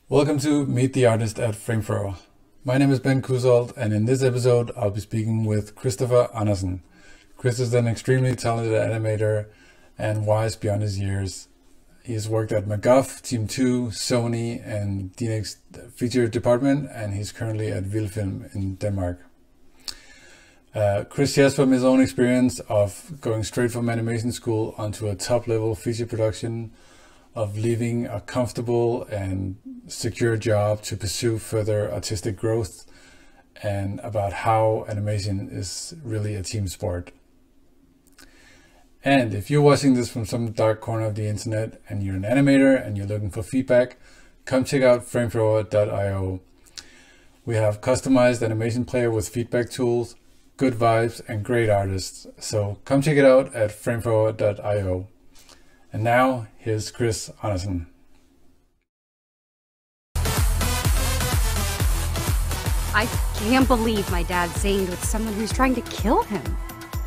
Welcome to Meet the Artist at Framethrower. My name is Ben Kusold, and in this episode I'll be speaking with Christoffer Andersen. Chris is an extremely talented animator and wise beyond his years. He has worked at Mac Guff, Team 2, Sony, and Dneg's feature department, and he's currently at Wil Film in Denmark. Chris shares from his own experience of going straight from animation school onto a top-level feature production, of leaving a comfortable and secure job to pursue further artistic growth, and about how animation is really a team sport. And if you're watching this from some dark corner of the internet and you're an animator and you're looking for feedback, come check out framethrower.io. We have customized animation player with feedback tools, good vibes, and great artists. So come check it out at framethrower.io. And now, here's Chris Andersen. I can't believe my dad's saying with someone who's trying to kill him.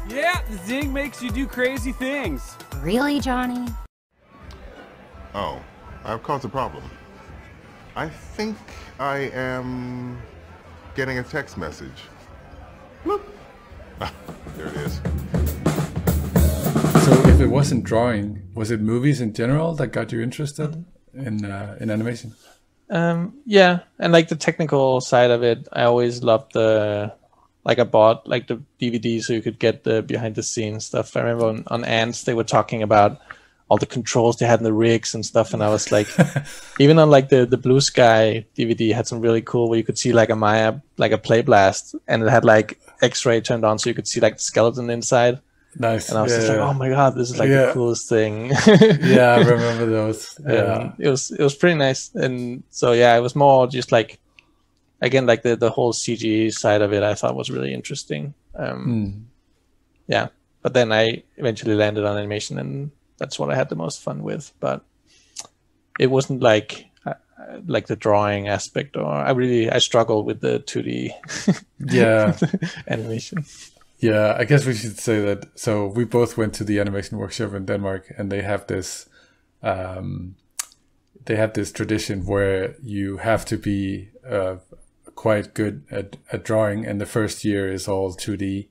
Yeah, the zing makes you do crazy things. Really, Johnny? Oh, I've caused a problem. I think I am getting a text message. Bloop. Ah, there it is. So if it wasn't drawing, was it movies in general that got you interested in animation? Yeah, and like the technical side of it, I always loved I bought like the DVD so you could get the behind the scenes stuff. I remember on Ants they were talking about all the controls they had in the rigs and stuff, and I was like, even on like the Blue Sky DVD had some really cool where you could see like a Maya, like a play blast, and it had like X-ray turned on so you could see like the skeleton inside. Nice. And I was just like, oh my god, this is like the coolest thing. Yeah, I remember those. Yeah, it was pretty nice. And so yeah, it was more just like, again, like the whole CG side of it I thought was really interesting. Yeah, but then I eventually landed on animation, and that's what I had the most fun with. But it wasn't like the drawing aspect, or I struggled with the 2D animation. Yeah, I guess we should say that. So we both went to the animation workshop in Denmark, and they have this tradition where you have to be quite good at drawing, and the first year is all 2D.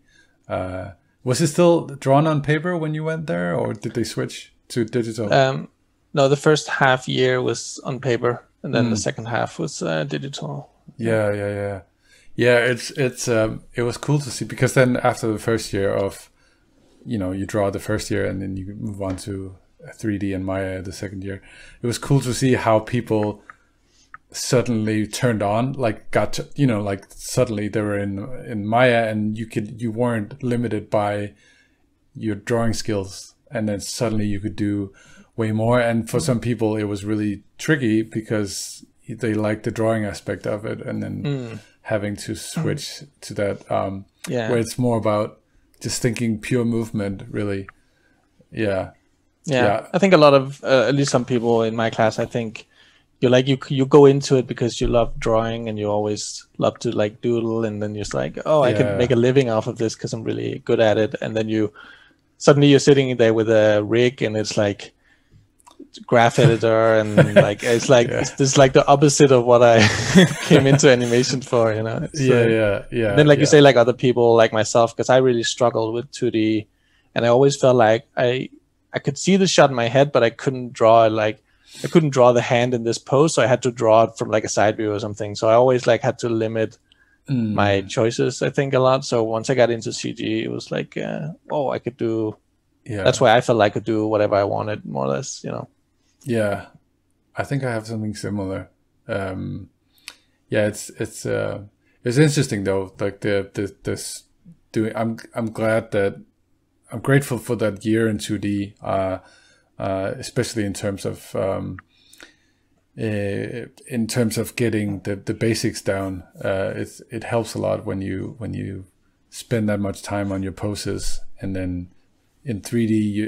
Was it still drawn on paper when you went there, or did they switch to digital? No, the first half year was on paper, and then the second half was digital. Yeah. It was cool to see, because then after the first year of, you draw the first year and then you move on to 3D and Maya the second year. It was cool to see how people suddenly turned on, like suddenly they were in Maya, and you weren't limited by your drawing skills, and then suddenly you could do way more. And for some people it was really tricky because they liked the drawing aspect of it, and then having to switch to that where it's more about just thinking pure movement, really. Yeah. I think a lot of at least some people in my class, I think you go into it because you love drawing and you always love to like doodle, and then you're just like, I can make a living off of this because I'm really good at it. And then suddenly you're sitting there with a rig, and it's like graph editor, and like it's like this is like the opposite of what I came into animation for, So, then you say, like other people like myself, because I really struggled with 2D, and I always felt like I could see the shot in my head, but I couldn't draw it. Like I couldn't draw the hand in this pose, so I had to draw it from like a side view or something. So I always like had to limit my choices, I think, a lot. So once I got into CG, it was like I could do. That's why I felt like I could do whatever I wanted, more or less, Yeah, I think I have something similar. It's interesting though. Like this doing. I'm grateful for that year in 2D, especially in terms of getting the basics down. It helps a lot when you spend that much time on your poses, and then in 3D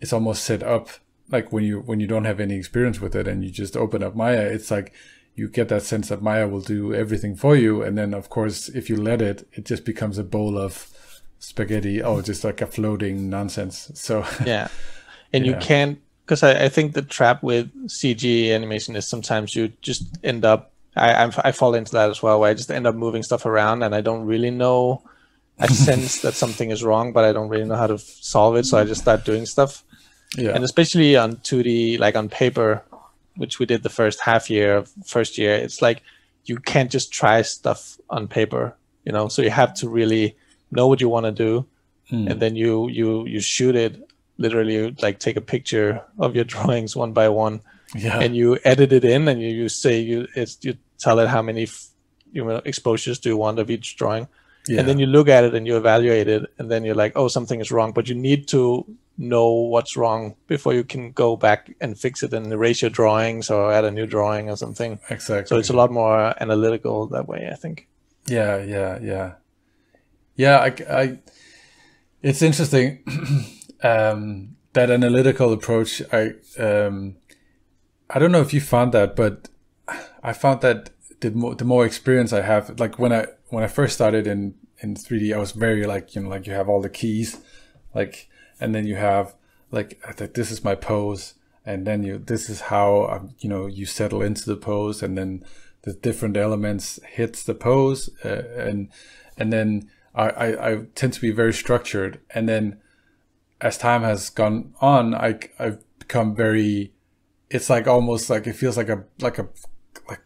it's almost set up. Like when you don't have any experience with it and you just open up Maya, it's like you get that sense that Maya will do everything for you. And then of course, if you let it just becomes a bowl of spaghetti, just like a floating nonsense. So and you can't because I think the trap with CG animation is sometimes you just end up, I fall into that as well, where I just end up moving stuff around and I don't really know. I sense that something is wrong, but I don't really know how to solve it, so I just start doing stuff. Yeah. And especially on 2D, like on paper, which we did the first first year, it's like you can't just try stuff on paper, you know. So you have to really know what you want to do, and then you shoot it. Literally, like take a picture of your drawings one by one, and you edit it in, and you tell it how many exposures do you want of each drawing. And then you look at it and you evaluate it, and then you're like, oh, something is wrong, but you need to know what's wrong before you can go back and fix it and erase your drawings or add a new drawing or something. Exactly. So it's a lot more analytical that way, I think. Yeah. It's interesting that analytical approach. I don't know if you found that, but I found that the more experience I have, like when I first started in 3D, I was very like, you know, like you have all the keys, like, and then you have like this is my pose, and then this is how you settle into the pose, and then the different elements hits the pose, and then I tend to be very structured, and then as time has gone on, I've become very. It's like almost like it feels like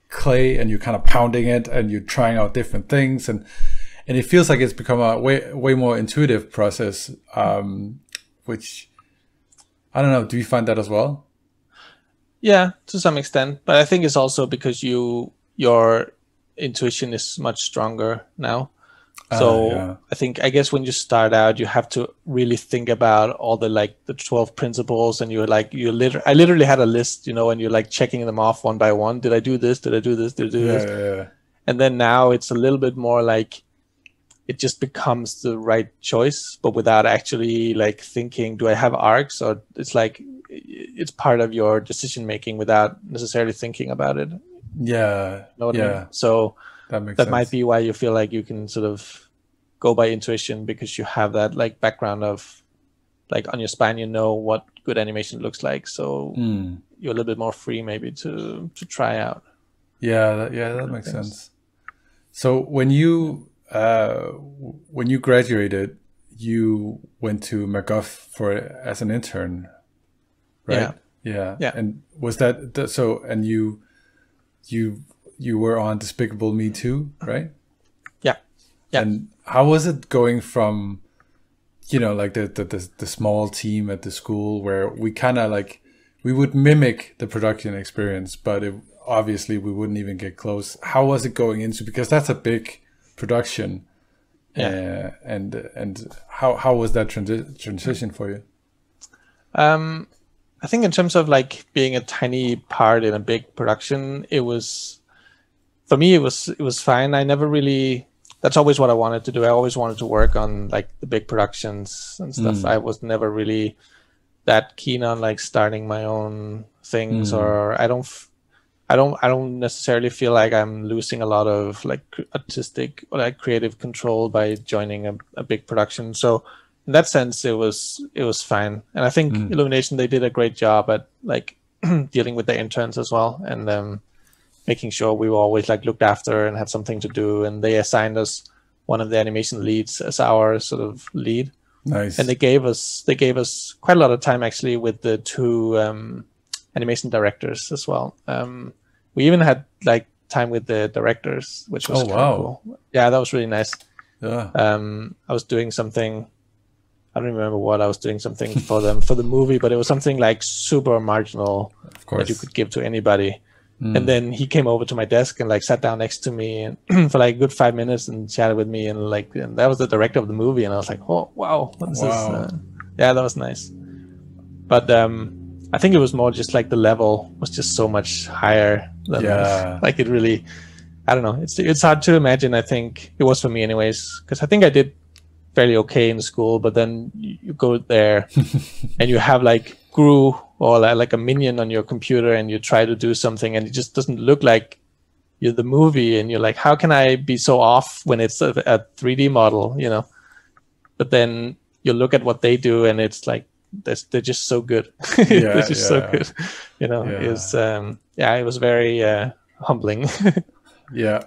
clay, and you're kind of pounding it and you're trying out different things, and it feels like it's become a way more intuitive process, which I don't know. Do you find that as well? Yeah, to some extent, but I think it's also because your intuition is much stronger now. So I guess when you start out, you have to really think about all the 12 principles, and I literally had a list, and you're like checking them off one by one. Did I do this? Did I do this? Did I do this? Yeah. And then now it's a little bit more like it just becomes the right choice, but without actually like thinking, do I have arcs? Or it's like it's part of your decision making without necessarily thinking about it. Yeah. I mean? So that might be why you feel like you can sort of go by intuition, because you have that like background of like on your spine, what good animation looks like. So you're a little bit more free maybe to try out. Yeah, that makes sense. So when you graduated, you went to Mac Guff as an intern, right? Yeah. And was that so? And you were on Despicable Me too, right? Yeah. And how was it going from, like the small team at the school where we kind of like, we would mimic the production experience, but obviously we wouldn't even get close. How was it going into, because that's a big production. And how was that transition for you? I think in terms of like being a tiny part in a big production, for me, it was fine. I never really, that's always what I wanted to do. I always wanted to work on like the big productions and stuff. I was never really that keen on like starting my own things, or I don't necessarily feel like I'm losing a lot of like artistic or like creative control by joining a big production. So in that sense, it was fine. And I think Illumination, they did a great job at like dealing with the interns as well, and making sure we were always like looked after and had something to do. And they assigned us one of the animation leads as our sort of lead. Nice. And they gave us quite a lot of time actually with the two animation directors as well. We even had like time with the directors, which was cool. Yeah, that was really nice. Yeah. I was doing something, I don't remember what I was doing, something for them for the movie, but it was something like super marginal that you could give to anybody. And then he came over to my desk and like sat down next to me and for like a good 5 minutes and chatted with me, and that was the director of the movie, and I was like, oh wow, this is yeah, that was nice. But I think it was more just like the level was just so much higher than like it really, I don't know, it's hard to imagine. I think it was for me anyways, because I think I did fairly okay in school, but then you go there and you have like Gru or like a minion on your computer, and you try to do something and it just doesn't look like you're the movie, and you're like, how can I be so off when it's a 3D model, But then you look at what they do and it's like they're just so good. Yeah, They're just so good. You know, Yeah. it was very humbling. Yeah.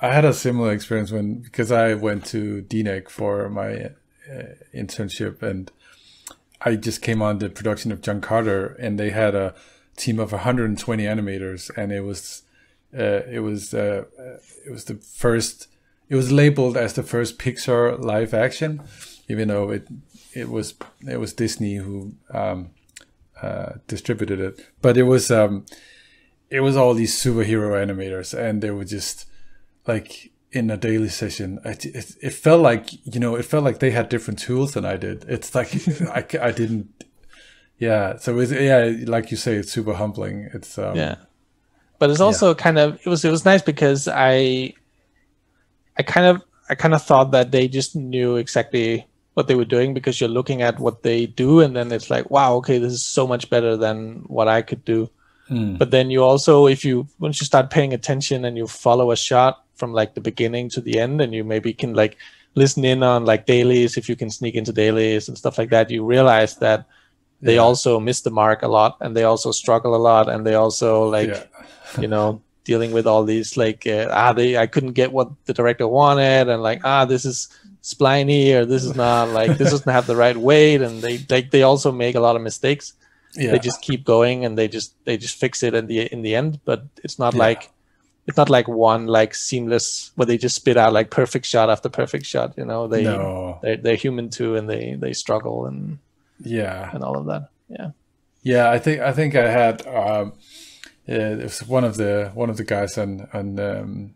I had a similar experience because I went to Dneg for my internship, and I just came on the production of John Carter, and they had a team of 120 animators, and it was the first. It was labeled as the first Pixar live action, even though it was Disney who distributed it. But it was all these superhero animators, and they were just like in a daily session. It felt like, you know, it felt like they had different tools than I did. It's like I didn't. Yeah, so like you say, it's super humbling. It's but it's also kind of it was nice because I kind of thought that they just knew exactly what they were doing, because you're looking at what they do and then it's like, wow, okay, this is so much better than what I could do. But then you also, once you start paying attention and you follow a shot from like the beginning to the end, and you maybe can like listen in on like dailies, if you can sneak into dailies and stuff like that, you realize that they also miss the mark a lot, and they also struggle a lot, and they also like, you know, dealing with all these like I couldn't get what the director wanted, and like this is spliny, or this is not like this doesn't have the right weight, and they also make a lot of mistakes. They just keep going, and they just fix it in the end. But it's not like one like seamless where they just spit out like perfect shot after perfect shot. You know, they're human too, and they struggle and all of that. I think I had it was one of the guys on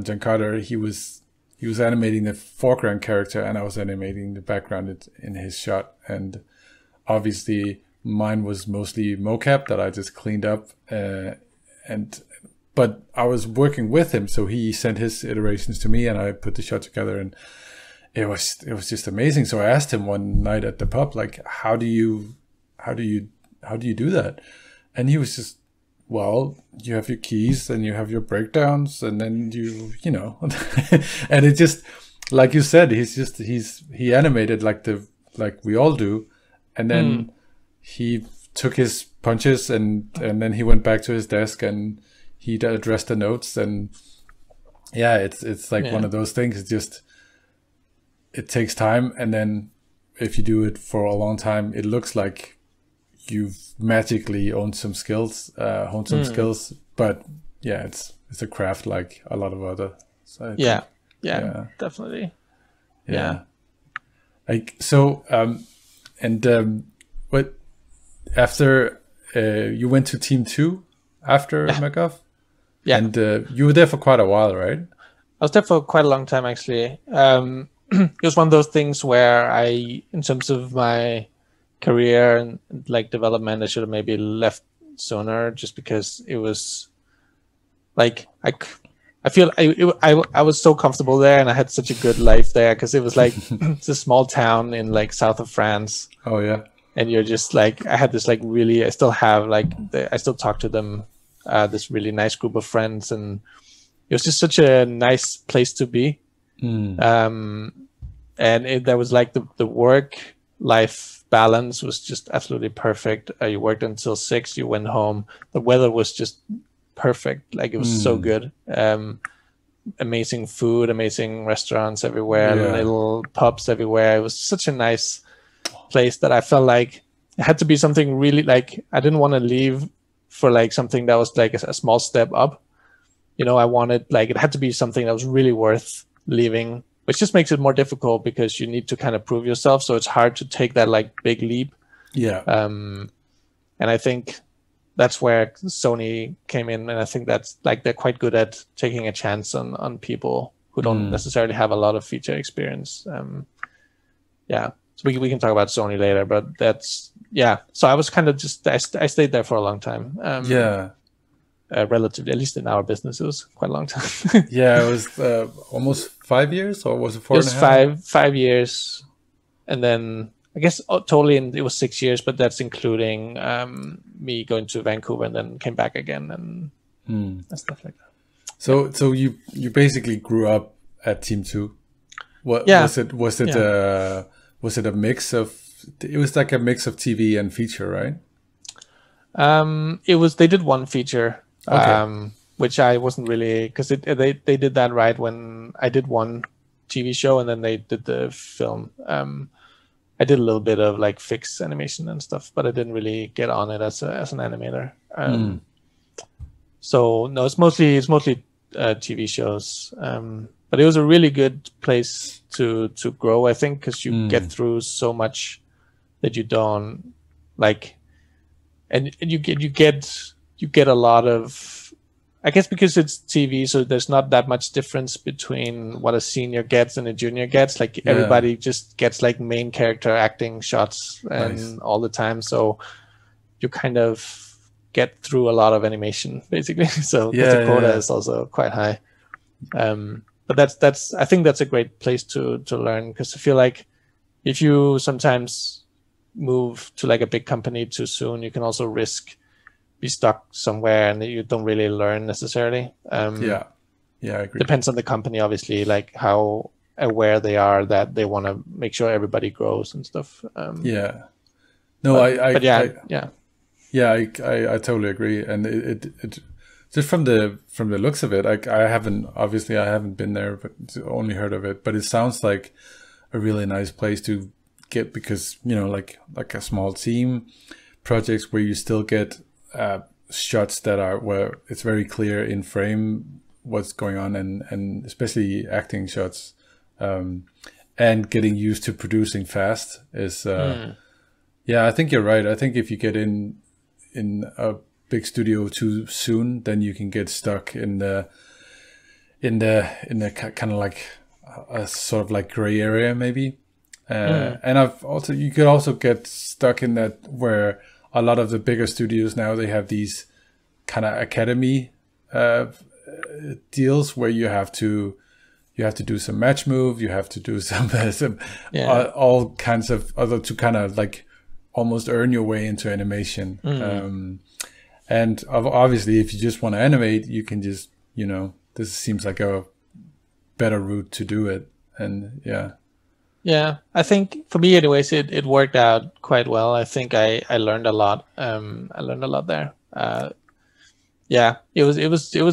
John Carter. He was animating the foreground character, and I was animating the background in his shot. And obviously mine was mostly mocap that I just cleaned up, but I was working with him, so he sent his iterations to me, and I put the shot together, and it was just amazing. So I asked him one night at the pub, like, how do you do that? And he was just, well, you have your keys and you have your breakdowns, and then you know, and it just, like you said, he animated like we all do, and then he took his punches, and then he went back to his desk and he addressed the notes, and it's like one of those things. It's just, it takes time, and then if you do it for a long time, it looks like you've magically honed some skills, but it's a craft like a lot of other. So definitely. Like so, what after you went to Team 2 after Mac Guff? And you were there for quite a while, right? I was there for quite a long time, actually. It was one of those things where in terms of my career and like development, I should have maybe left sooner, just because it was like I feel I was so comfortable there, and I had such a good life there, because it was like it's a small town in like south of France. Oh yeah. And you're just like, I had this like really, I still have like, I still talk to them, this really nice group of friends, and it was just such a nice place to be. And there was like the work-life balance was just absolutely perfect. You worked until 6, you went home. The weather was just perfect. Like, it was so good. Amazing food, amazing restaurants everywhere, little pubs everywhere. It was such a nice place that I felt like it had to be something really, like, I didn't want to leave for like something that was like a small step up. You know, I wanted, like, it had to be something that was really worth leaving, which just makes it more difficult because you need to kind of prove yourself. So it's hard to take that like big leap. And I think that's where Sony came in, and I think that's like, they're quite good at taking a chance on people who don't necessarily have a lot of feature experience. So we can talk about Sony later, but that's, so I was kind of just, I stayed there for a long time. Relatively, at least in our business, it was quite a long time. It was almost 5 years, or was it 4.5? It was 5 years, and then I guess totally it was 6 years, but that's including me going to Vancouver and then came back again and stuff like that. So you basically grew up at Team 2. Was it a mix of it was like a mix of TV and feature, right? They did one feature, Okay. which I wasn't really, because they did that right when I did one TV show and then they did the film. I did a little bit of like fixed animation and stuff, but I didn't really get on it as an animator. So no, it's mostly TV shows. But it was a really good place to grow, I think, because you get through so much that you don't like, and you get a lot of, I guess, because it's TV, so there's not that much difference between what a senior gets and a junior gets. Like everybody just gets like main character acting shots and all the time, so you kind of get through a lot of animation basically. So the quota is also quite high. But that's I think that's a great place to learn, because I feel like if you sometimes move to like a big company too soon, you can also risk be stuck somewhere and you don't really learn necessarily. I agree. Depends on the company, obviously, like how aware they are that they want to make sure everybody grows and stuff. I totally agree, and it just from the looks of it, I haven't been there, but only heard of it. But it sounds like a really nice place to get, because like a small team projects where you still get shots that are where it's very clear in frame what's going on, and especially acting shots, and getting used to producing fast is I think you're right. I think if you get in a big studio too soon, then you can get stuck in the kind of like a sort of like gray area maybe. And you could also get stuck in that where a lot of the bigger studios now, they have these kind of academy deals where you have to do some match move, you have to do some all kinds of other to kind of like almost earn your way into animation. And obviously, if you just want to animate, you can just this seems like a better route to do it. And yeah, I think for me, anyways, it worked out quite well. I think I learned a lot. I learned a lot there. It was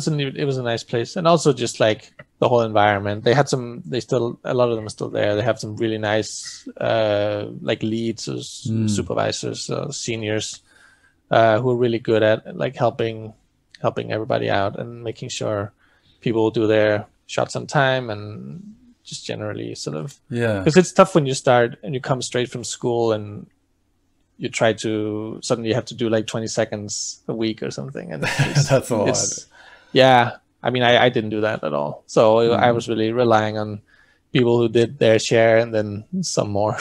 a nice place, and also just like the whole environment. A lot of them are still there. They have some really nice like leads, or supervisors, seniors, who are really good at like helping everybody out and making sure people do their shots on time, and just generally sort of, because it's tough when you start and you come straight from school and you try to suddenly have to do like 20 seconds a week or something, and that's a lot. I mean, I didn't do that at all, so I was really relying on people who did their share and then some more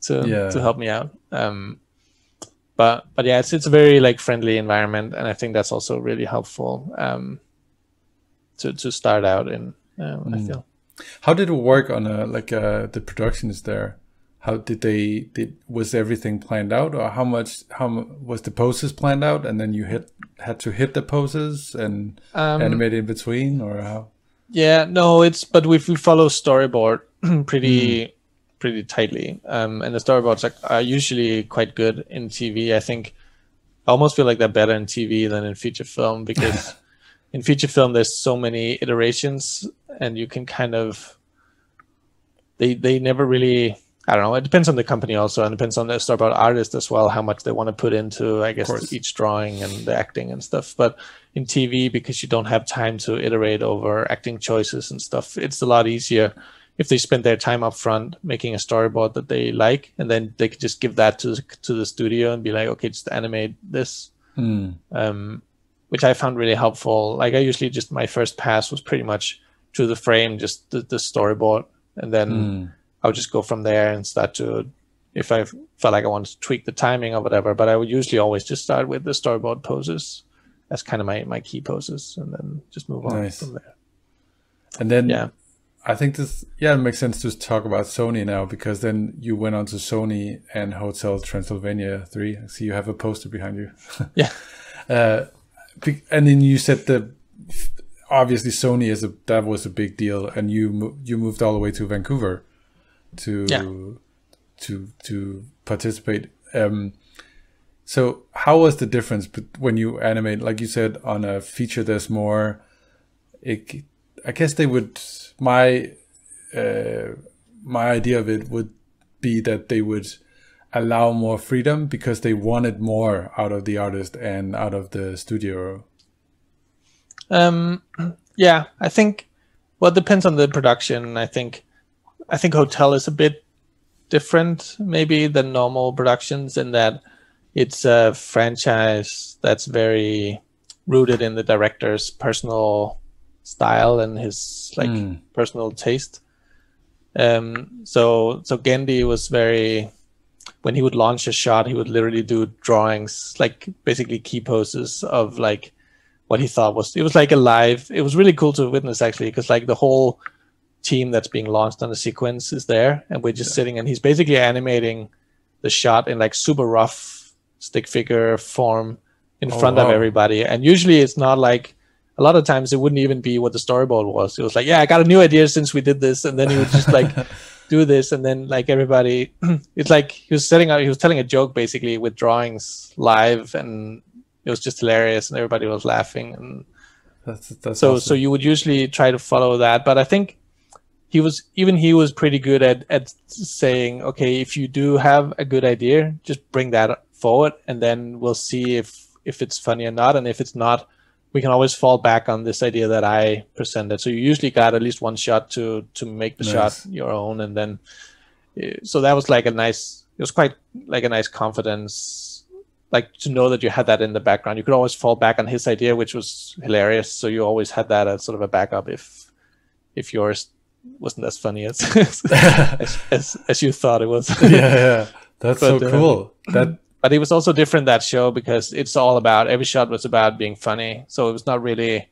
to help me out. But yeah, it's a very like friendly environment, and I think that's also really helpful to start out in. I feel. How did it work on the productions there? How was everything planned out, or how was the poses planned out, and then you had to hit the poses and animate in between, or how? Yeah, no, but we follow storyboard pretty tightly, and the storyboards are usually quite good in TV. I think I almost feel like they're better in TV than in feature film, because in feature film there's so many iterations, and you can kind of they never really, I don't know, it depends on the company also, and depends on the storyboard artist as well, how much they want to put into, I guess, each drawing and the acting and stuff. But in TV, because you don't have time to iterate over acting choices and stuff, it's a lot easier if they spend their time up front making a storyboard that they like, and then they could just give that to the studio and be like, okay, just animate this. Which I found really helpful. Like I usually just, my first pass was pretty much to the frame, just the storyboard, and then I would just go from there and start to, if I felt like I wanted to tweak the timing or whatever, but I would usually always just start with the storyboard poses as kind of my key poses, and then just move on from there. And then I think this, it makes sense to talk about Sony now, because then you went on to Sony and Hotel Transylvania 3. I see you have a poster behind you. And then you said obviously Sony was a big deal, and you moved all the way to Vancouver to to participate. So how was the difference when you animate? Like you said, on a feature, there's more. I guess they would. My idea of it would be that they would allow more freedom because they wanted more out of the artist and out of the studio. Yeah, I think. Well, it depends on the production. I think Hotel is a bit different maybe than normal productions in that it's a franchise that's very rooted in the director's personal style and his personal taste. So Gandhi was very, when he would launch a shot, he would literally do drawings, like basically key poses of like what he thought was, it was like a live, it was really cool to witness actually, because like the whole team that's being launched on the sequence is there, and we're just sitting, and he's basically animating the shot in like super rough stick figure form in front of everybody. And usually it's not like, a lot of times it wouldn't even be what the storyboard was. It was like, yeah, I got a new idea since we did this, and then he would just like do this, and then like everybody, it's like he was telling a joke basically with drawings live, and it was just hilarious, and everybody was laughing. And that's so awesome. So you would usually try to follow that, but I think he was pretty good at saying, okay, if you do have a good idea, just bring that forward, and then we'll see if it's funny or not, and if it's not, we can always fall back on this idea that I presented. So you usually got at least one shot to make the shot your own, and then so that was like it was quite like a nice confidence, like to know that you had that in the background. You could always fall back on his idea, which was hilarious. So you always had that as sort of a backup if yours wasn't as funny as as you thought it was. Yeah, that's so cool. But it was also different, that show, because it's all about, every shot was about being funny. So it was not really,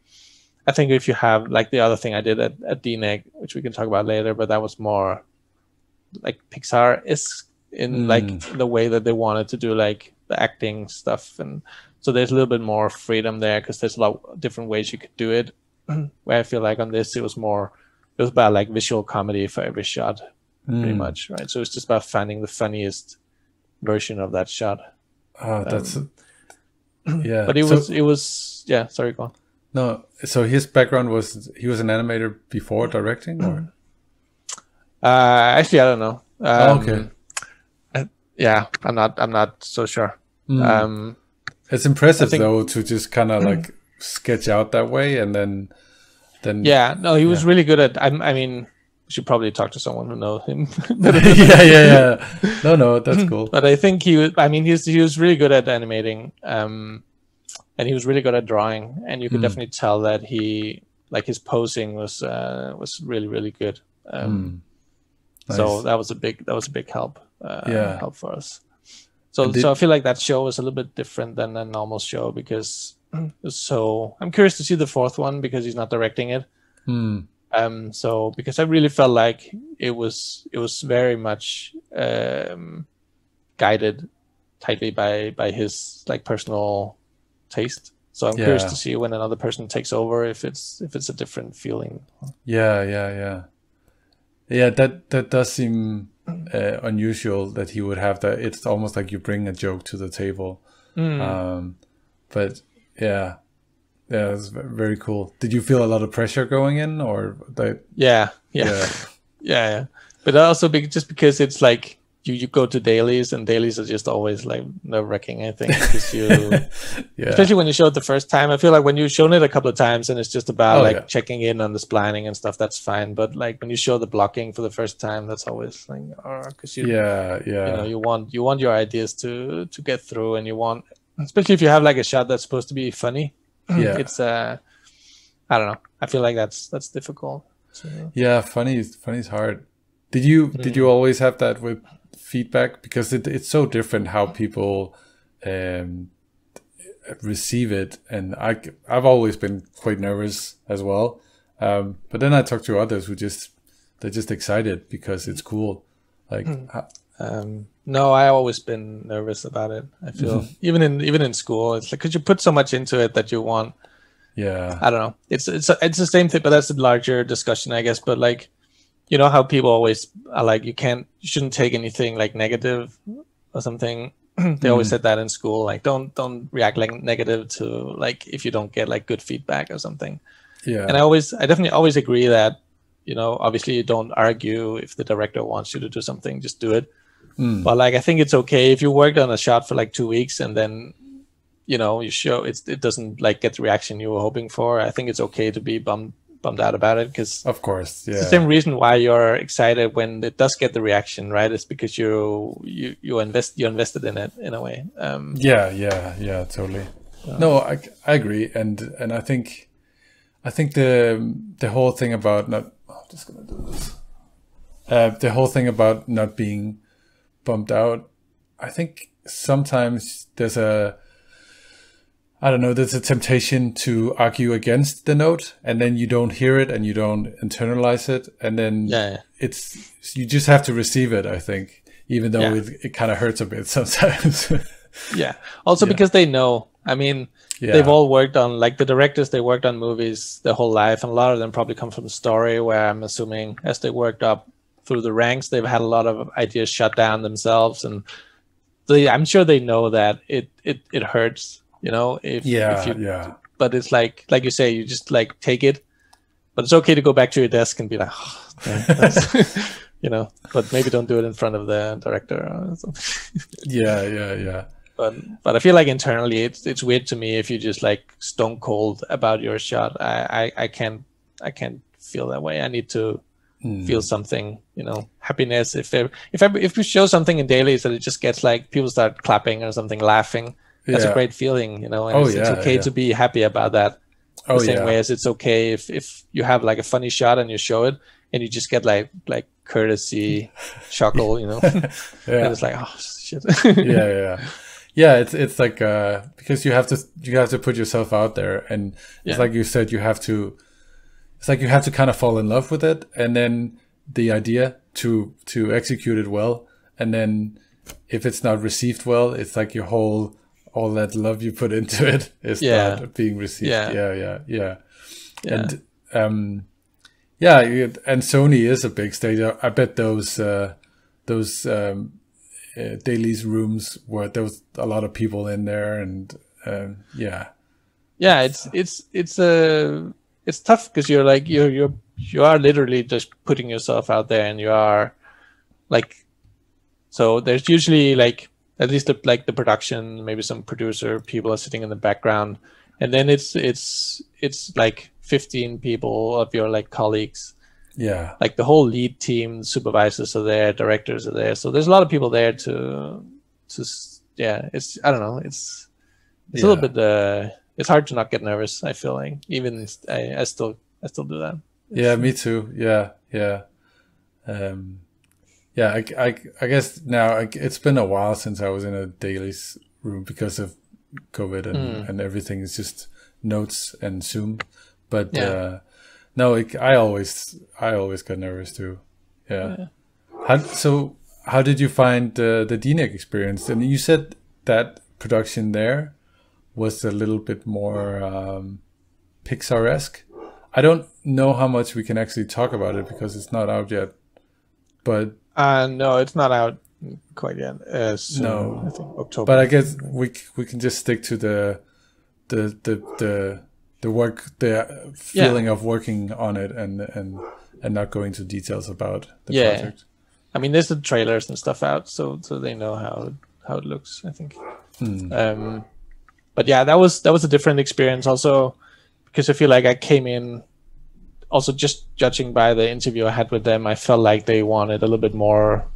I think if you have like the other thing I did at Dneg, which we can talk about later, but that was more like Pixar-esque in like the way that they wanted to do like the acting stuff. And so there's a little bit more freedom there because there's a lot of different ways you could do it. Where I feel like on this, it was about like visual comedy for every shot, pretty much, right? So it's just about finding the funniest version of that shot. That's yeah. But it was yeah. Sorry, go on. No, so his background was he was an animator before directing, or actually I don't know. Okay. Yeah, I'm not so sure. It's impressive though to just kind of like sketch out that way, and then yeah. No, he was really good at. I mean, we should probably talk to someone who knows him. yeah. No, that's cool. But I think he was really good at animating, and he was really good at drawing, and you could definitely tell that he, like, his posing was really, really good. Nice. So that was a big help. Help for us. So And I feel like that show was a little bit different than a normal show because I'm curious to see the fourth one because he's not directing it. So because I really felt like it was very much guided tightly by his like personal taste. So I'm curious to see when another person takes over if it's a different feeling. Yeah. That does seem unusual that he would have that. It's almost like you bring a joke to the table. But yeah, it's very cool. Did you feel a lot of pressure going in, or that? Yeah. But also just because it's like you go to dailies, and dailies are just always like nerve-wracking, I think, because you, especially when you show it the first time. I feel like when you've shown it a couple of times and it's just about checking in on the splining and stuff, that's fine. But like when you show the blocking for the first time, that's always like, because you know, you want your ideas to get through, and you want, especially if you have like a shot that's supposed to be funny. It's I don't know. I feel like that's difficult. So. Yeah, funny is hard. Did you always have that with feedback? Because it's so different how people receive it, and I've always been quite nervous as well. But then I talk to others who they're just excited because it's cool. Like no, I always been nervous about it. I feel even in school, it's like because you put so much into it that you want. Yeah, I don't know. It's the same thing, but that's a larger discussion, I guess. But like you know how people always are like, you shouldn't take anything like negative or something. They always said that in school, like don't react like negative to like if you don't get like good feedback or something. Yeah. And I definitely always agree that, you know, obviously you don't argue if the director wants you to do something, just do it. But like, I think it's okay if you worked on a shot for like 2 weeks and then, you know, you show it doesn't like get the reaction you were hoping for. I think it's okay to be bummed out about it, because of course, it's the same reason why you're excited when it does get the reaction, right? It's because you invested in it in a way. Yeah, totally. No, I agree, and I think the whole thing about not. I'm just gonna do this. The whole thing about not being bummed out. I think sometimes there's a temptation to argue against the note, and then you don't hear it and you don't internalize it, and then you just have to receive it, I think, even though it kind of hurts a bit sometimes. Also because they know, I mean, they've all worked on, like the directors, they worked on movies their whole life, and a lot of them probably come from the story, where I'm assuming as they worked up through the ranks, they've had a lot of ideas shut down themselves, and I'm sure they know that it hurts. You know, if you, but it's like you say, you just like take it, but it's okay to go back to your desk and be like, oh, that's, you know, but maybe don't do it in front of the director or something. Yeah. But I feel like internally it's weird to me if you just like stone cold about your shot. I can't feel that way. I need to feel something, you know, happiness. If we show something in dailies that it just gets like people start clapping or something, laughing. That's a great feeling, you know, and it's okay to be happy about that. The same way as it's okay if you have like a funny shot and you show it and you just get like courtesy chuckle, you know. And it's like, oh shit. Yeah, it's like because you have to put yourself out there, and it's like you said, you have to kind of fall in love with it, and then the idea to execute it well, and then if it's not received well, it's like all that love you put into it is not being received. Yeah. And and Sony is a big stage. I bet those dailies rooms where there was a lot of people in there, and it's tough because you're like you are literally just putting yourself out there, and you are like, so there's usually like at least the production, maybe some producer people are sitting in the background, and then it's like 15 people of your like colleagues. Yeah, like the whole lead team, supervisors are there, directors are there, so there's a lot of people there to it's, I don't know, it's a little bit it's hard to not get nervous. I feel like even I still do that. Me too. I guess now it's been a while since I was in a dailies room because of COVID and everything is just notes and Zoom. But no, I always get nervous too. Yeah. How did you find the Dneg experience? And you said that production there was a little bit more Pixar-esque. I don't know how much we can actually talk about it because it's not out yet. But no, it's not out quite yet. Soon, no, I think October. But I guess we can just stick to the work, the feeling of working on it, and not go into details about the project. I mean, there's the trailers and stuff out, so they know how it looks, I think. But yeah, that was a different experience also, because I feel like I came in. Also, just judging by the interview I had with them, I felt like they wanted a little bit more,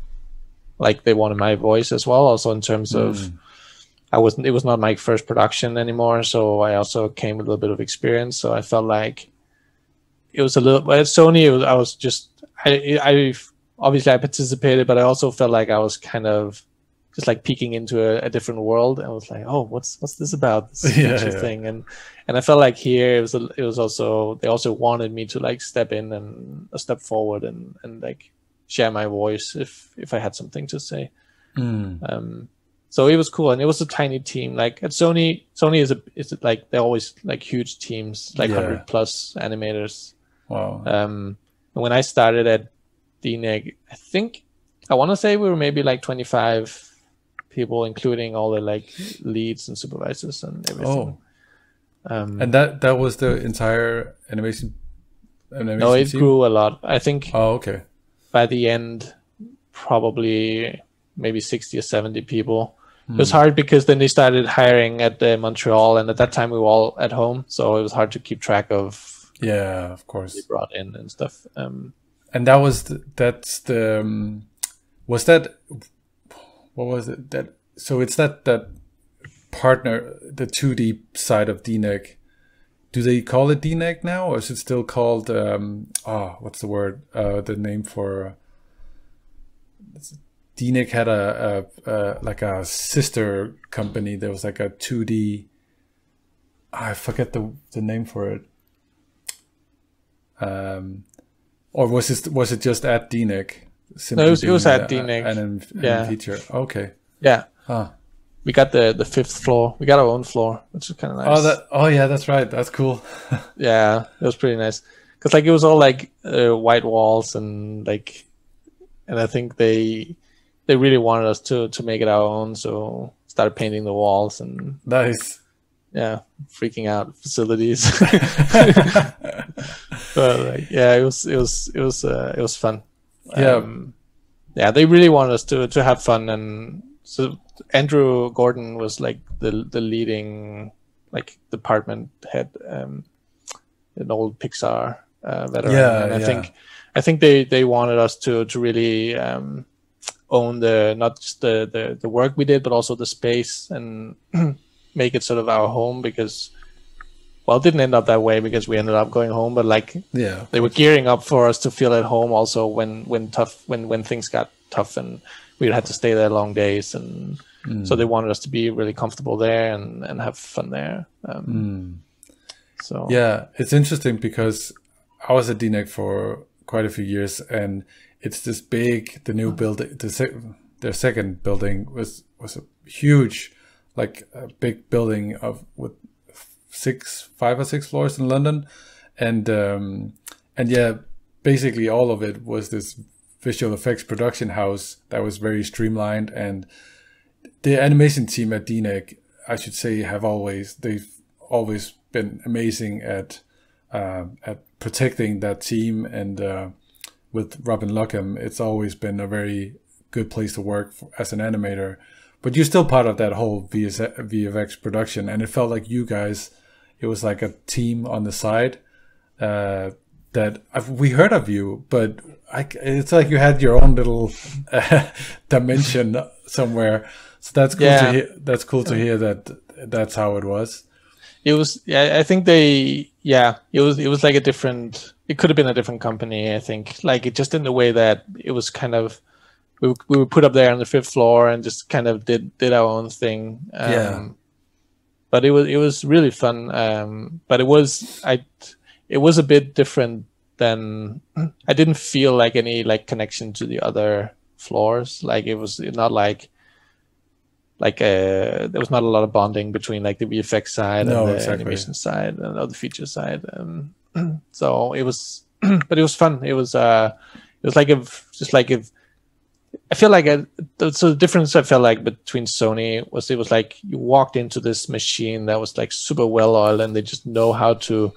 like they wanted my voice as well. Also, in terms of, it was not my first production anymore, so I also came with a little bit of experience. So I felt like it was a little. But at Sony, I was just, I obviously I participated, but I also felt like I was kind of just like peeking into a different world. I was like, oh, what's this about, this future thing? And I felt like here it was also, they also wanted me to like step in and a step forward and like share my voice if I had something to say. So it was cool, and it was a tiny team. Like at Sony is like they're always like huge teams, like 100+ animators. Wow. And when I started at Dneg, I think I want to say we were maybe like 25 people, including all the like leads and supervisors and everything. And that was the entire animation no, it team? grew a lot. I think. Oh, okay. By the end, probably maybe 60 or 70 people. It was hard because then they started hiring at Montreal, and at that time we were all at home, so it was hard to keep track of. Yeah, of course. They brought in and stuff. And that was was that, what was it? That so it's that partner, the 2D side of Dneck. Do they call it Dneck now, or is it still called what's the word? The name for Dneck had a like a sister company. There was like a 2D. I forget the name for it. Or was it just at Dneck? No, it was at Dneck. And feature. Okay. Yeah. Huh. We got the 5th floor. We got our own floor, which is kind of nice. Oh yeah, that's right. That's cool. Yeah, it was pretty nice because like it was all like white walls and like, and I think they really wanted us to make it our own, so started painting the walls and nice. Yeah, freaking out facilities. But like, yeah, it was fun. Yeah, they really wanted us to have fun, and so Andrew Gordon was like the leading like department head, an old Pixar veteran. Yeah, and I think they wanted us to really own not just the work we did, but also the space and make it sort of our home, because well, it didn't end up that way because we ended up going home, but like they were gearing up for us to feel at home also when things got tough and we had to stay there long days, and so they wanted us to be really comfortable there and have fun there. So yeah, it's interesting because I was at Dneck for quite a few years, and it's this big, the new building, their second building was a huge, like a big building with 5 or 6 floors in London, and yeah, basically all of it was this visual effects production house that was very streamlined. And the animation team at Dneck, I should say, they've always been amazing at protecting that team, and with Robin Luckham, it's always been a very good place to work as an animator. But you're still part of that whole VFX production, and it felt like you guys, it was like a team on the side that we heard of you, but it's like you had your own little dimension somewhere. So that's cool to hear. That's cool to hear that that's how it was. It was, I think it was like a different, it could have been a different company, I think. Like it just in the way that it was kind of, we were put up there on the 5th floor and just kind of did our own thing. But it was really fun. But it was a bit different than, I didn't feel like any like connection to the other floors. Like it was not like there was not a lot of bonding between like the VFX side and the animation side and the feature side. So it was, but it was fun. It was like if I feel like so the difference I felt like between Sony was, it was like you walked into this machine that was like super well oiled, and they just know how to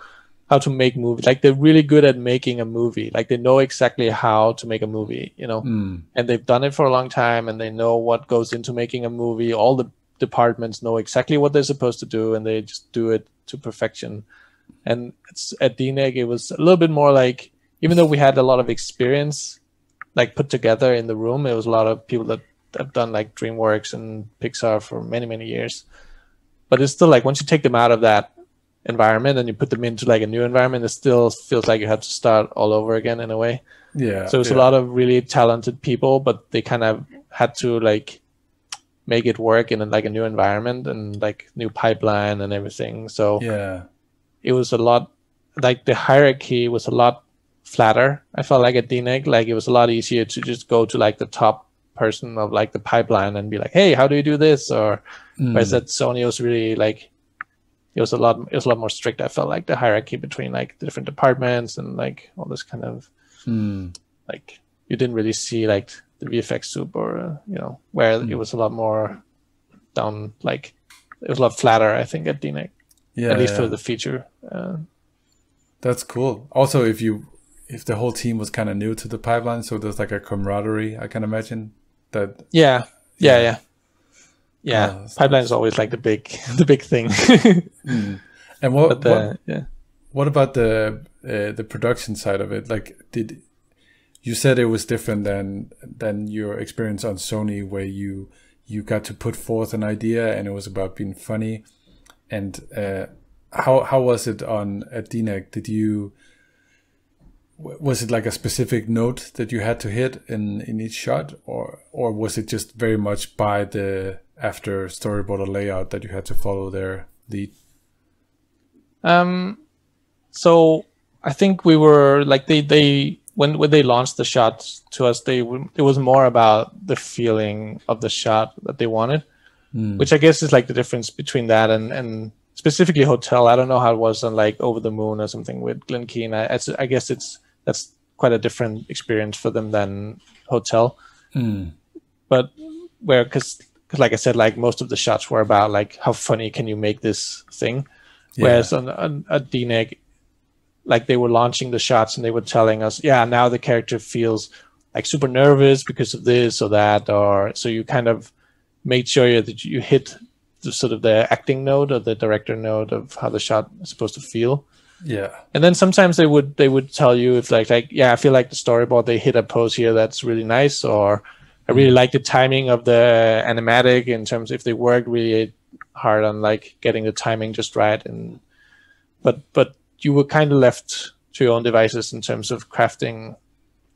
make movies. Like they're really good at making a movie. Like they know exactly how to make a movie, you know, and they've done it for a long time, and they know what goes into making a movie. All the departments know exactly what they're supposed to do, and they just do it to perfection. And at Dneg, it was a little bit more like, even though we had a lot of experience like put together in the room, it was a lot of people that have done like DreamWorks and Pixar for many, many years. But it's still like, once you take them out of that environment and you put them into like a new environment, it still feels like you have to start all over again in a way. Yeah. So it's a lot of really talented people, but they kind of had to like make it work in like a new environment and like new pipeline and everything. So yeah, it was a lot, like the hierarchy was a lot flatter. I felt like at Dneg, like it was a lot easier to just go to like the top person of like the pipeline and be like, hey, how do you do this? Or whereas at Sony, was really like, it was a lot more strict. I felt like the hierarchy between like the different departments and like all this kind of like you didn't really see like the VFX soup, or you know, where it was a lot more down, like it was a lot flatter, I think, at Dneck. Yeah, at least for the feature. That's cool. Also, if the whole team was kind of new to the pipeline, so there's like a camaraderie, I can imagine that. Yeah. Pipeline is always like the big thing. And what about the production side of it? Like, you said it was different than your experience on Sony, where you got to put forth an idea and it was about being funny. And how was it at Dneck? Was it like a specific note that you had to hit in each shot, or was it just very much by the after storyboard or layout that you had to follow their lead? So I think we were like when they launched the shots to us, it was more about the feeling of the shot that they wanted, which I guess is like the difference between that and specifically Hotel. I don't know how it was on like Over the Moon or something with Glenn Keane. I guess that's quite a different experience for them than Hotel. But because like I said, like most of the shots were about like how funny can you make this thing, whereas on at Dneg, like they were launching the shots and they were telling us, now the character feels like super nervous because of this or that, or so you kind of made sure that you hit the sort of the acting note or the director note of how the shot is supposed to feel. Yeah. And then sometimes they would tell you if like I feel like the storyboard, they hit a pose here that's really nice, or I really like the timing of the animatic in terms if they worked really hard on like getting the timing just right. And but you were kind of left to your own devices in terms of crafting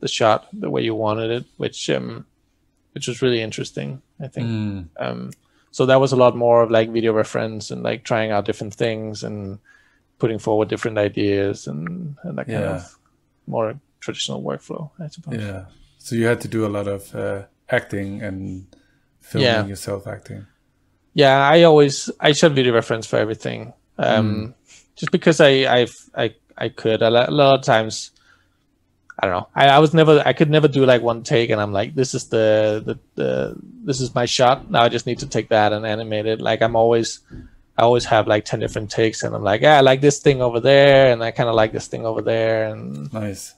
the shot the way you wanted it, which was really interesting, I think. So that was a lot more of like video reference and like trying out different things and putting forward different ideas and that kind of more traditional workflow, I suppose. Yeah. So you had to do a lot of acting and filming yourself acting. Yeah, I shot video reference for everything. Just because I could. A lot of times, I don't know. I could never do like one take and I'm like, this is this is my shot. Now I just need to take that and animate it. Like I always have like 10 different takes and I'm like, I like this thing over there and I kind of like this thing over there. And nice.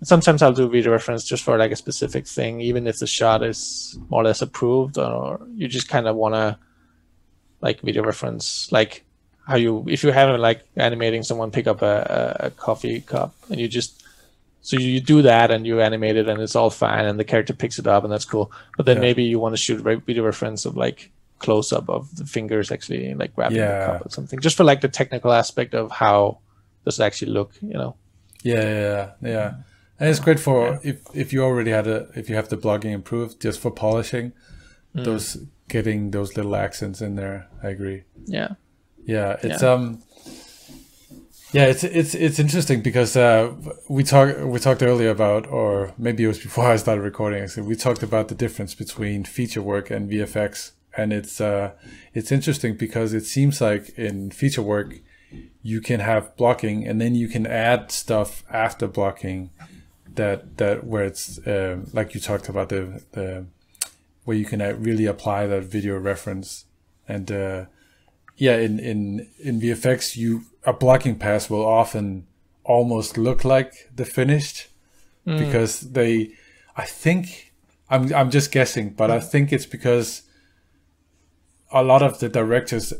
Sometimes I'll do video reference just for like a specific thing, even if the shot is more or less approved, or you just kind of want to like video reference, like how if you have like animating someone pick up a coffee cup and you do that and you animate it and it's all fine and the character picks it up and that's cool. But then maybe you want to shoot video reference of like close up of the fingers actually like grabbing the cup or something, just for like the technical aspect of how does it actually look, you know? Yeah. And it's great for if you already if you have the blogging improved, just for polishing getting those little accents in there. I agree. It's interesting because we talked earlier about, or maybe it was before I started recording, so we talked about the difference between feature work and VFX, and it's interesting because it seems like in feature work you can have blocking and then you can add stuff after blocking that where it's like you talked about the where you can really apply that video reference. And in VFX a blocking pass will often almost look like the finished because I think I'm just guessing, but I think it's because a lot of the directors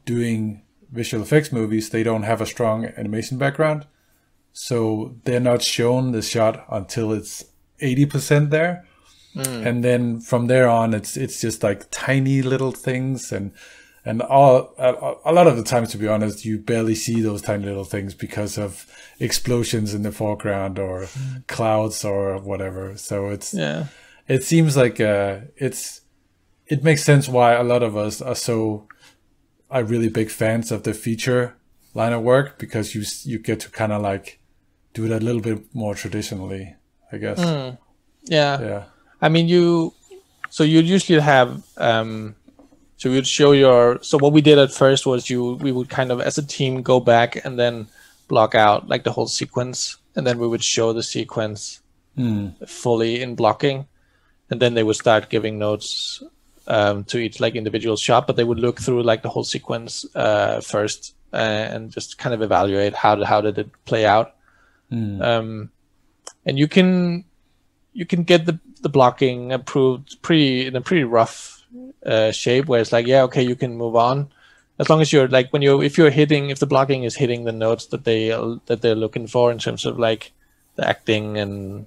doing visual effects movies, they don't have a strong animation background, so they're not shown the shot until it's 80% there, and then from there on it's just like tiny little things, and a lot of the time, to be honest, you barely see those tiny little things because of explosions in the foreground or clouds or whatever. So it seems like it makes sense why a lot of us are really big fans of the feature line of work, because you get to kind of like do it a little bit more traditionally, I guess. Yeah. I mean, you'd usually have so we would show so what we did at first was we would kind of as a team go back and then block out like the whole sequence, and then we would show the sequence fully in blocking, and then they would start giving notes to each like individual shot, but they would look through like the whole sequence first and just kind of evaluate how did it play out. And you can get the blocking approved in a pretty rough shape, where it's like, yeah, okay, you can move on as long as you're like if the blocking is hitting the notes that they're looking for in terms of like the acting and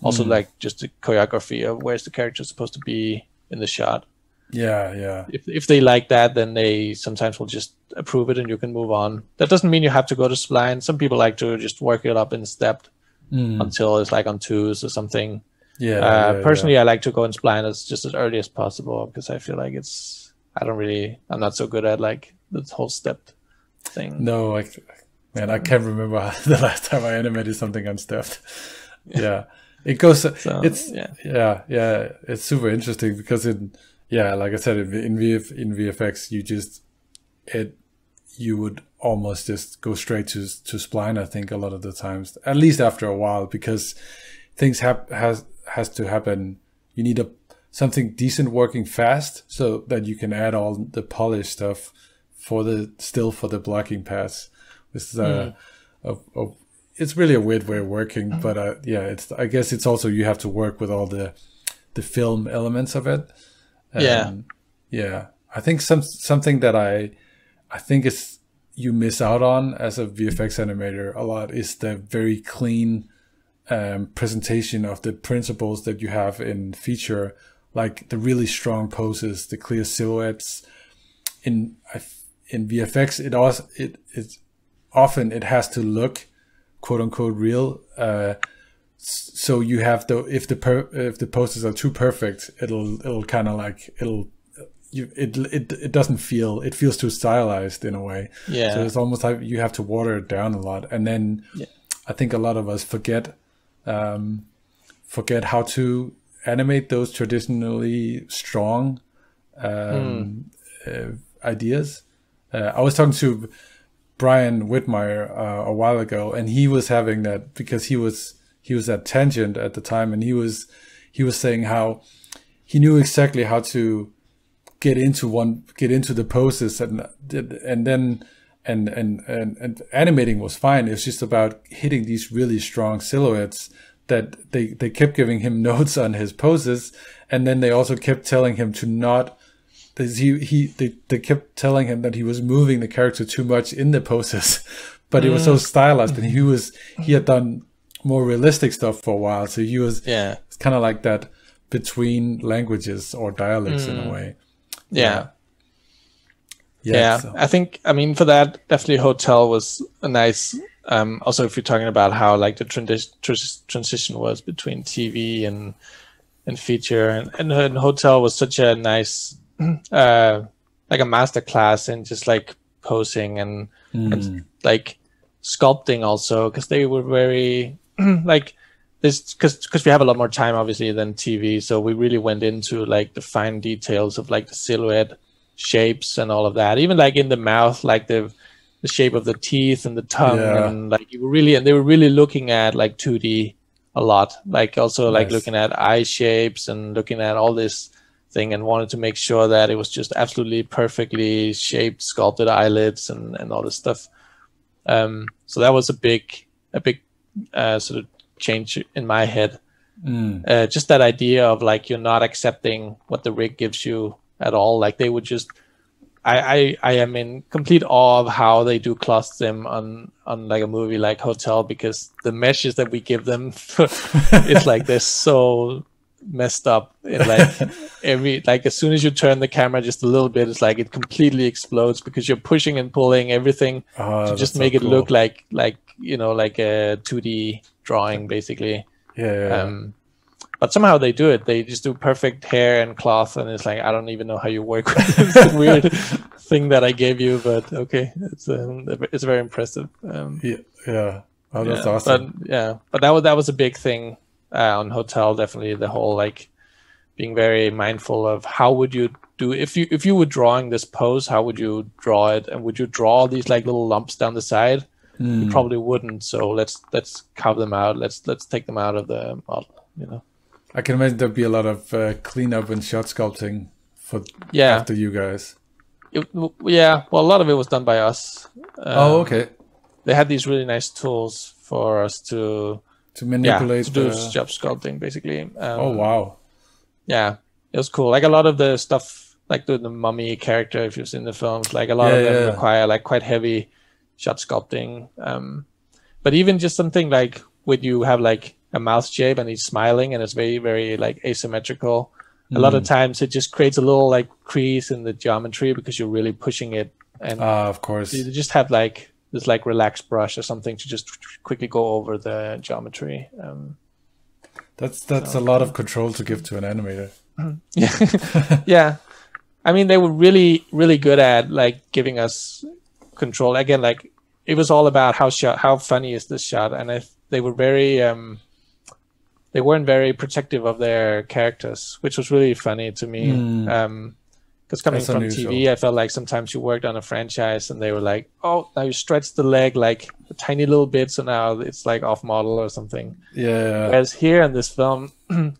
also like just the choreography of where's the character supposed to be in the shot. Yeah. If they like that, then they sometimes will just approve it and you can move on. That doesn't mean you have to go to spline. Some people like to just work it up in step until it's like on twos or something. Personally, I like to go in spline as early as possible, because I feel like I'm not so good at like the whole step thing. No, man, I can't remember the last time I animated something unstepped. Yeah, it goes. So, it's super interesting because like I said, in VFX, you would almost just go straight to spline. I think a lot of the times, at least after a while, because things has to happen. You need something decent working fast so that you can add all the polished stuff for the blocking pass. It's really a weird way of working, but I guess it's also you have to work with all the film elements of it. I think something that I think is you miss out on as a VFX animator a lot is the very clean presentation of the principles that you have in feature, like the really strong poses, the clear silhouettes. In VFX, it has to look quote unquote real. So you have if the poses are too perfect, it'll kind of like it doesn't feel, it feels too stylized in a way. So it's almost like you have to water it down a lot, and then I think a lot of us forget how to animate those traditionally strong ideas. I was talking to Brian Whitmire a while ago, and he was having that because he was at Tangent at the time, and he was saying how he knew exactly how to get into the poses, and animating was fine. It's just about hitting these really strong silhouettes that they kept giving him notes on his poses, and then they also kept telling him to not. They kept telling him that he was moving the character too much in the poses, but it was so stylized, and he had done more realistic stuff for a while, so he was it's kind of like that between languages or dialects in a way. So. I think, for that, definitely Hotel was a nice, also if you're talking about how like the transition was between TV and feature, and Hotel was such a nice like a master class in just like posing and like sculpting also, because they were very like this, because we have a lot more time obviously than TV, so we really went into like the fine details of like the silhouette shapes and all of that, even like in the mouth, like the shape of the teeth and the tongue, and like they were really looking at like 2D a lot, like also like looking at eye shapes and looking at all this thing, and wanted to make sure that it was just absolutely perfectly shaped, sculpted eyelids and all this stuff. So that was a big sort of change in my head. Just that idea of like you're not accepting what the rig gives you at all. Like they would just, I am in complete awe of how they do cloth sim on like a movie like Hotel, because the meshes that we give them it's like they're so messed up. It like as soon as you turn the camera just a little bit, it's like it completely explodes because you're pushing and pulling everything to just make it look like you know, like a 2D drawing basically. But somehow they do it. They just do perfect hair and cloth, and it's like, I don't even know how you work with this. It's a weird thing that I gave you, but okay, it's very impressive. Oh, that's awesome. But that was a big thing on Hotel. Definitely the whole like being very mindful of how would you do if you were drawing this pose, how would you draw it, and would you draw these like little lumps down the side, you probably wouldn't. So let's carve them out. Let's take them out of the model. You know. I can imagine there'd be a lot of cleanup and shot sculpting for after you guys. Well, a lot of it was done by us. Okay. They had these really nice tools for us to manipulate to do job sculpting, basically. Oh wow. Yeah, it was cool. Like a lot of the stuff, like the mummy character, if you've seen the films, like a lot of them require like quite heavy shot sculpting. But even just something like when you have like a mouth shape and he's smiling and it's very, very like asymmetrical. A lot of times it just creates a little like crease in the geometry because you're really pushing it. And of course, you just have like this like relaxed brush or something to just quickly go over the geometry. That's a lot of control to give to an animator. Yeah. I mean, they were really, really good at like giving us control. Again, like it was all about how funny is this shot, and they were very they weren't very protective of their characters, which was really funny to me. Because coming That's from unusual. TV, I felt like sometimes you worked on a franchise and they were like, "Oh, now you stretched the leg like a tiny little bit, so now it's like off model or something." Yeah. Whereas here in this film,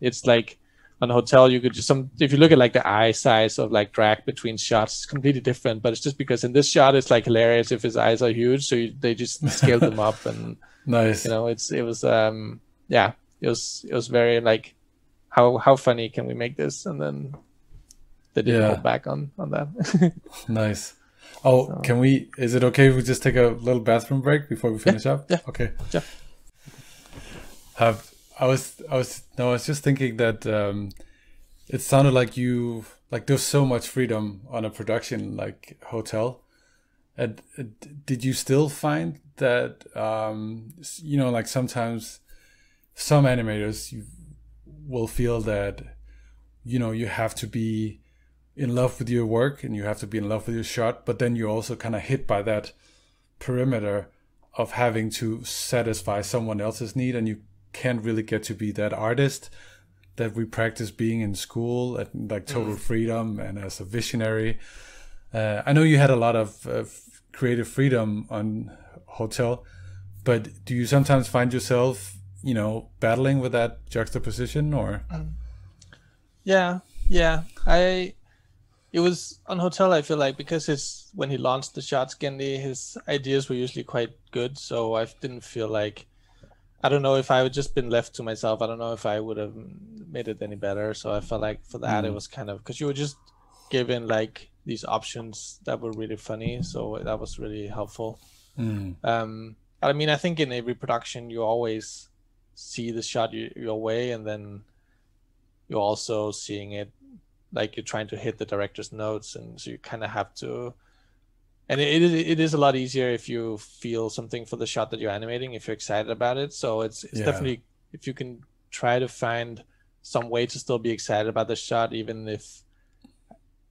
it's like on a hotel, you could just if you look at like the eye size of like drag between shots, it's completely different. But it's just because in this shot, it's like hilarious if his eyes are huge, so they just scaled them up and Nice. you know, it was very like how funny can we make this, and then they didn't hold back on that. Nice. Oh, is it okay if we just take a little bathroom break before we finish up? Yeah. Okay. Yeah. I was just thinking that it sounded like there's so much freedom on a production like hotel. And did you still find that like sometimes some animators will feel that you have to be in love with your work and you have to be in love with your shot, but then you're also kind of hit by that perimeter of having to satisfy someone else's need, and you can't really get to be that artist that we practice being in school at like total freedom and as a visionary. I know you had a lot of creative freedom on hotel, but do you sometimes find yourself battling with that juxtaposition or? Yeah. It was on hotel, I feel like, because when he launched the shots, Gendy, his ideas were usually quite good. So I didn't feel like, I don't know if I would just been left to myself. I don't know if I would have made it any better. So I felt like for that, it was kind of, because you were just given like these options that were really funny. So that was really helpful. I mean, I think in every production, you always see the shot your way, and then you're also seeing it like you're trying to hit the director's notes, and so you kind of have to. And it is a lot easier if you feel something for the shot that you're animating, if you're excited about it. So it's definitely, if you can try to find some way to still be excited about the shot, even if,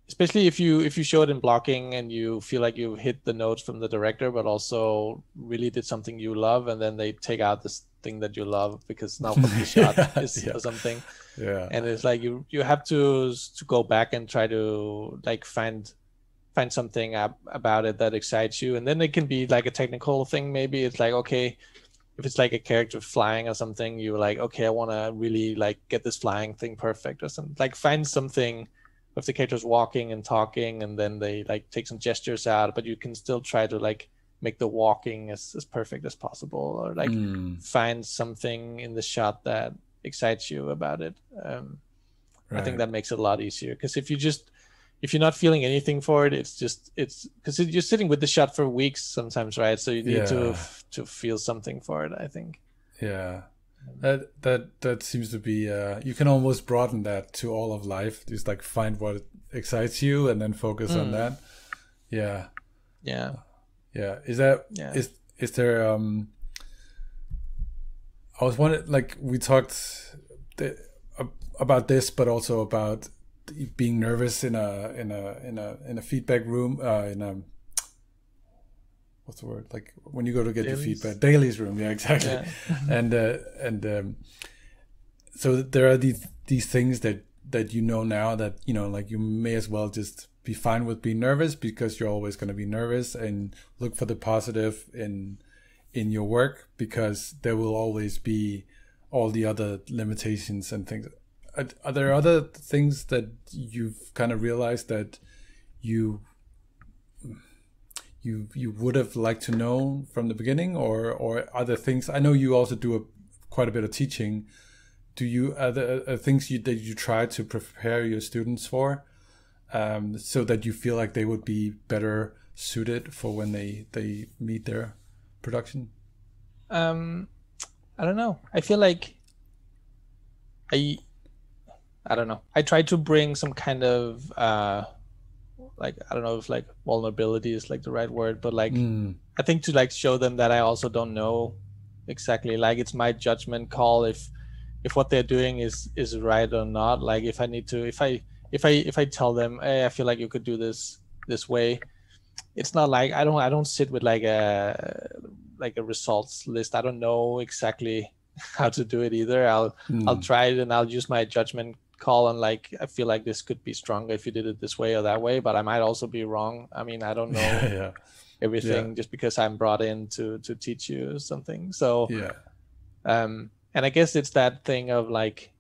especially if you show it in blocking and you feel like you hit the notes from the director, but also really did something you love, and then they take out this thing that you love because now from the shot is or something. Yeah. And it's like you have to go back and try to like find something about it that excites you, and then it can be like a technical thing. Maybe it's like, okay, if it's like a character flying or something, you're like, okay, I want to really like get this flying thing perfect or something. Like find something if the character's walking and talking, and then they like take some gestures out, but you can still try to like make the walking as perfect as possible, or like find something in the shot that excites you about it. I think that makes it a lot easier, because if you're not feeling anything for it, it's because you're sitting with the shot for weeks sometimes, right? So you need to feel something for it, I think. Yeah, that seems to be you can almost broaden that to all of life. Just like find what excites you and then focus on that. Yeah. Is there I was wondering, like, we talked about this, but also about being nervous in a feedback room, what's the word? Like when you go to get your feedback, dailies room. Yeah, exactly. Yeah. So there are these things that now that like you may as well just be fine with being nervous, because you're always going to be nervous, and look for the positive in in your work, because there will always be all the other limitations and things. Are there other things that you've kind of realized that you would have liked to know from the beginning, or other things? I know you also do quite a bit of teaching. Do you other things that you try to prepare your students for, so that you feel like they would be better suited for when they meet their production? I don't know. I feel like I don't know. I try to bring some kind of like, I don't know if like vulnerability is like the right word, but like I think to like show them that I also don't know exactly, like it's my judgment call if what they're doing is right or not. Like if I need to, if I tell them, hey, I feel like you could do this way, it's not like I don't sit with like a results list. I don't know exactly how to do it either. I'll try it and I'll use my judgment call, and like I feel like this could be stronger if you did it this way or that way, but I might also be wrong. I mean, I don't know everything just because I'm brought in to teach you something. So and I guess it's that thing of like,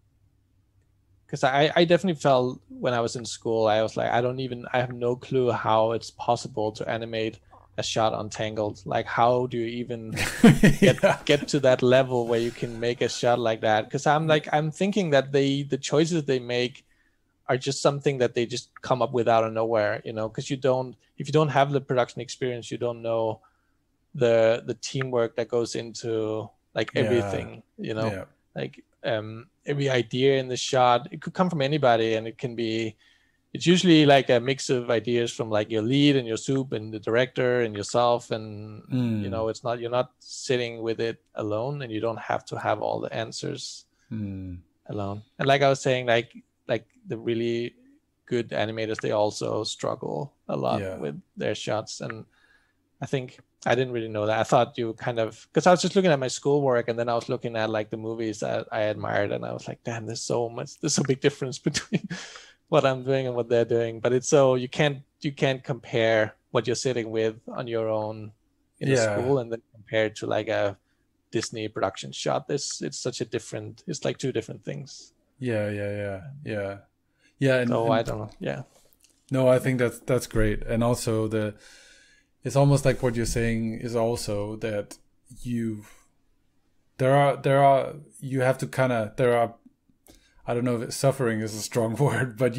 because I definitely felt when I was in school, I was like, I have no clue how it's possible to animate a shot untangled. Like, how do you even get to that level where you can make a shot like that? Because I'm thinking that the choices they make are just something that they just come up with out of nowhere, you know, because if you don't have the production experience, you don't know the teamwork that goes into like everything, you know, like every idea in the shot, it could come from anybody, and it's usually like a mix of ideas from like your lead and your soup and the director and yourself, and you know, you're not sitting with it alone, and you don't have to have all the answers alone. And like I was saying, like the really good animators, they also struggle a lot with their shots. And I think I didn't really know that. I thought you kind of, because I was just looking at my schoolwork, and then I was looking at like the movies that I admired, and I was like, damn, there's a big difference between what I'm doing and what they're doing. But it's so you can't compare what you're sitting with on your own in a school and then compare it to like a Disney production shot. It's like two different things. And so I don't know. No, I think that's great. And also it's almost like what you're saying is also that I don't know if suffering is a strong word, but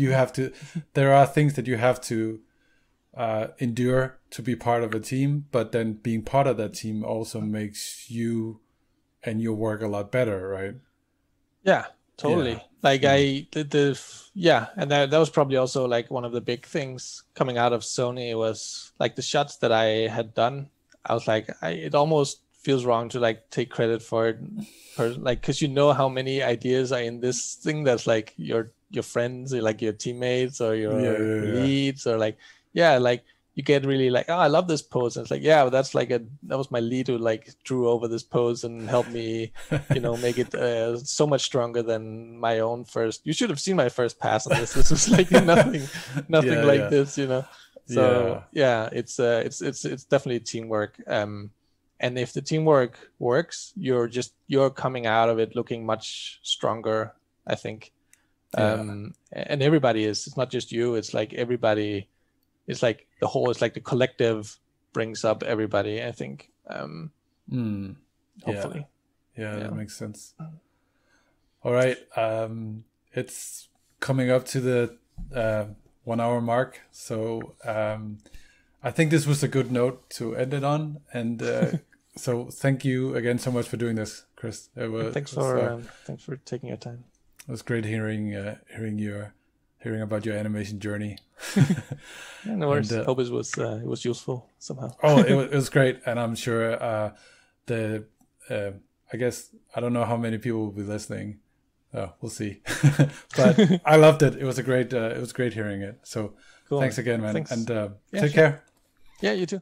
there are things that you have to endure to be part of a team, but then being part of that team also makes you and your work a lot better, right? Yeah, totally. Like and that was probably also like one of the big things coming out of Sony was like the shots that I had done. I was like, it almost feels wrong to like take credit for it, like, because you know how many ideas are in this thing that's like your friends or like your teammates or your leads or like like you get really like, oh, I love this pose, and it's like, yeah, that's like that was my lead who like drew over this pose and helped me, you know, make it so much stronger than my own first. You should have seen my first pass on this. This was like nothing like this, you know. So it's definitely teamwork. And if the teamwork works, you're coming out of it looking much stronger, I think. And everybody is. It's not just you. It's like everybody. It's like the whole. It's like the collective brings up everybody, I think. Hopefully. Yeah, that makes sense. All right. It's coming up to the 1 hour mark, so I think this was a good note to end it on. And so thank you again so much for doing this, Chris. Thanks for taking your time. It was great hearing about your animation journey. No worries. Hope it was useful somehow. Oh, it was great, and I'm sure I guess I don't know how many people will be listening. We'll see. But I loved it. It was great hearing it. So cool. Thanks again, man. Thanks. And take care. Yeah, you too.